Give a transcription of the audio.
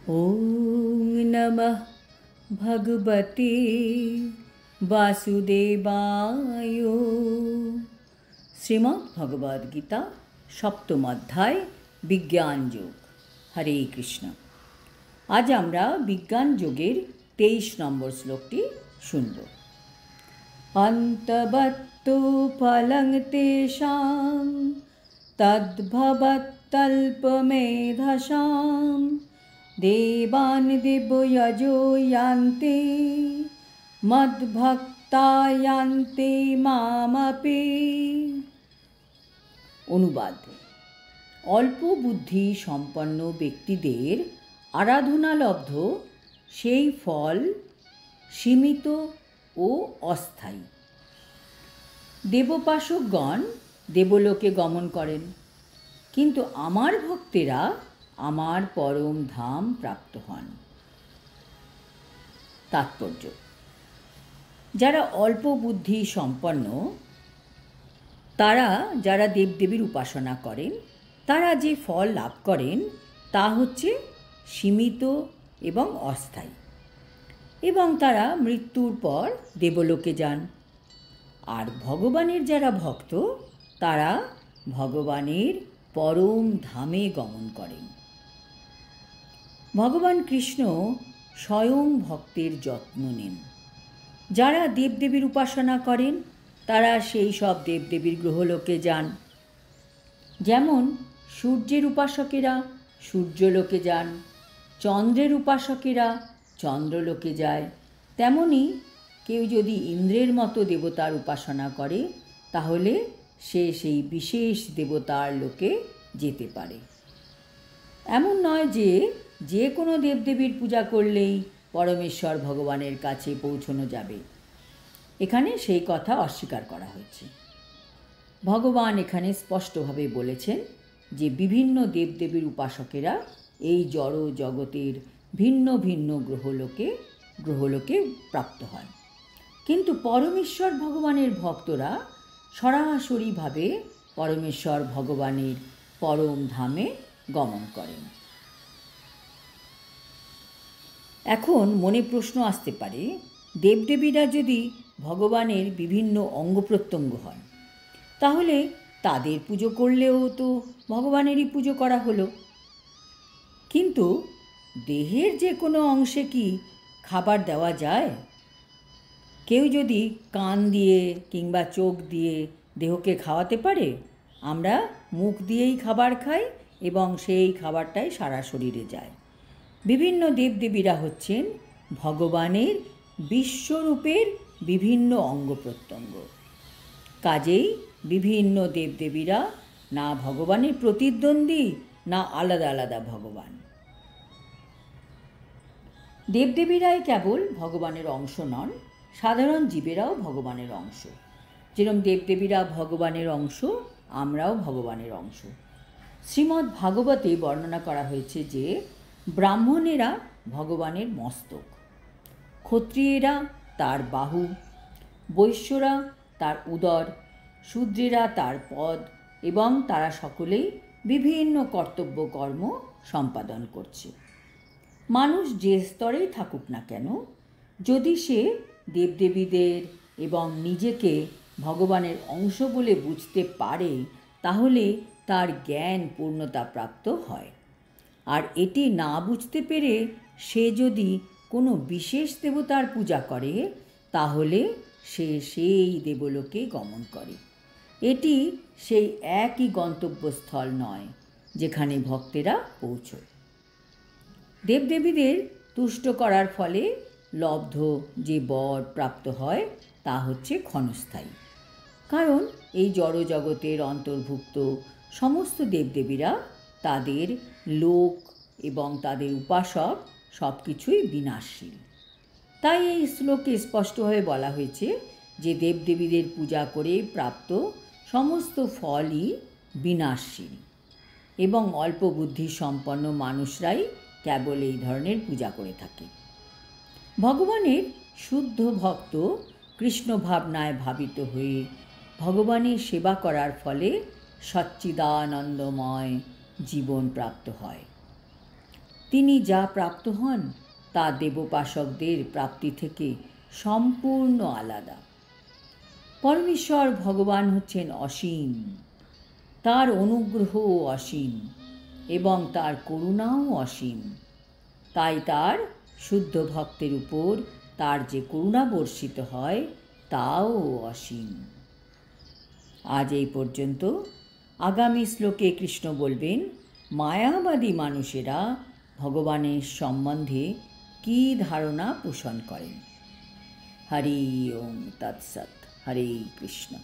ओम नमः भगवते वासुदेवाय। শ্রীমদ্ ভগবদ গীতা সপ্তম অধ্যায় বিজ্ঞান যোগ। হরে কৃষ্ণ। আজ আমরা বিজ্ঞান যোগের 23 নম্বর শ্লোকটি শুনব। অন্তবত্তু ফলং তেষাং তদ্ভবত্যল্পমেধসাং দেবান দেবয়জো ইয়ান্তে মদ্ভক্তা ইয়ান্তে মামপি। অনুবাদ: অল্প বুদ্ধি সম্পন্ন ব্যক্তিদের আরাধনালব্ধ সেই ফল সীমিত ও অস্থায়ী। দেবোপাসকগণ দেবলোকে গমন করেন, কিন্তু আমার ভক্তেরা আমার পরম ধাম প্রাপ্ত হন। তাৎপর্য: যারা অল্প বুদ্ধি সম্পন্ন, তারা যারা দেবদেবীর উপাসনা করেন, তারা যে ফল লাভ করেন তা হচ্ছে সীমিত এবং অস্থায়ী, এবং তারা মৃত্যুর পর দেবলোকে যান। আর ভগবানের যারা ভক্ত, তারা ভগবানের পরম ধামে গমন করেন। ভগবান কৃষ্ণ স্বয়ং ভক্তের যত্ন নেন। যারা দেবদেবীর উপাসনা করেন, তারা সেই সব দেবদেবীর গ্রহলোকে যান। যেমন সূর্যের উপাসকেরা সূর্যলোকে যান, চন্দ্রের উপাসকেরা চন্দ্রলোকে যায়, তেমনি কেউ যদি ইন্দ্রের মতো দেবতার উপাসনা করে, তাহলে সে সেই বিশেষ দেবতার লোকে যেতে পারে। এমন নয় যে যে কোনো দেবদেবীর পূজা করলেই পরমেশ্বর ভগবানের কাছে পৌঁছানো যাবে। এখানে সেই কথা অস্বীকার করা হয়েছে। ভগবান এখানে স্পষ্টভাবে বলেছেন যে বিভিন্ন দেবদেবীর উপাসকেরা এই জড় জগতের ভিন্ন ভিন্ন গ্রহলোকে প্রাপ্ত হয়, কিন্তু পরমেশ্বর ভগবানের ভক্তরা সরাসরিভাবে পরমেশ্বর ভগবানের পরম ধামে গমন করেন। এখন মনে প্রশ্ন আসতে পারে, দেবদেবীরা যদি ভগবানের বিভিন্ন অঙ্গ প্রত্যঙ্গ হন, তাহলে তাদের পুজো করলেও তো ভগবানেরই পুজো করা হলো। কিন্তু দেহের যে কোনো অংশে কি খাবার দেওয়া যায়? কেউ যদি কান দিয়ে কিংবা চোখ দিয়ে দেহকে খাওয়াতে পারে? আমরা মুখ দিয়েই খাবার খাই এবং সেই খাবারটাই সারা শরীরে যায়। বিভিন্ন দেবদেবীরা হচ্ছেন ভগবানের বিশ্বরূপের বিভিন্ন অঙ্গ প্রত্যঙ্গ। কাজেই বিভিন্ন দেবদেবীরা না ভগবানের প্রতিদ্বন্দ্বী, না আলাদা আলাদা ভগবান। দেবদেবীরাই কেবল ভগবানের অংশ নন, সাধারণ জীবেরাও ভগবানের অংশ। যেরকম দেবদেবীরা ভগবানের অংশ, আমরাও ভগবানের অংশ। শ্রীমদ্ ভাগবতে বর্ণনা করা হয়েছে যে ব্রাহ্মণেরা ভগবানের মস্তক, ক্ষত্রিয়েরা তার বাহু, বৈশ্যরা তার উদর, শূদ্রেরা তার পদ, এবং তারা সকলেই বিভিন্ন কর্তব্য কর্ম সম্পাদন করছে। মানুষ যে স্তরেই থাকুক না কেন, যদি সে দেবদেবীদের এবং নিজেকে ভগবানের অংশ বলে বুঝতে পারে, তাহলে তার জ্ঞান পূর্ণতা প্রাপ্ত হয়। আর এটি না বুঝতে পেরে সে যদি কোনো বিশেষ দেবতার পূজা করে, তাহলে সে সেই দেবলোকে গমন করে। এটি সেই একই গন্তব্যস্থল নয় যেখানে ভক্তেরা পৌঁছয়। দেবদেবীদের তুষ্ট করার ফলে লব্ধ যে বর প্রাপ্ত হয় তা হচ্ছে ক্ষণস্থায়ী। কারণ এই জড়জগতের অন্তর্ভুক্ত সমস্ত দেবদেবীরা, তাদের লোক এবং তাদের উপাসক সব কিছুই বিনাশশীল। তাই এই শ্লোকে স্পষ্টভাবে বলা হয়েছে যে দেবদেবীদের পূজা করে প্রাপ্ত সমস্ত ফলই বিনাশশীল, এবং অল্প বুদ্ধি সম্পন্ন মানুষরাই কেবল এই ধরনের পূজা করে থাকে। ভগবানের শুদ্ধ ভক্ত কৃষ্ণ ভাবনায় ভাবিত হয়ে ভগবানের সেবা করার ফলে সচ্চিদানন্দময় জীবন প্রাপ্ত হয়। তিনি যা প্রাপ্ত হন তা দেবোপাসকদের প্রাপ্তি থেকে সম্পূর্ণ আলাদা। পরমেশ্বর ভগবান হচ্ছেন অসীম, তার অনুগ্রহও অসীম এবং তার করুণাও অসীম। তাই তার শুদ্ধ ভক্তের উপর তার যে করুণা বর্ষিত হয় তাও অসীম। আজ এই পর্যন্ত। আগামী শ্লোকে কৃষ্ণ বলবেন মায়াবাদী মানুষেরা ভগবানের সম্বন্ধে কী ধারণা পোষণ করেন। হরি ওম তৎসৎ। হরে কৃষ্ণ।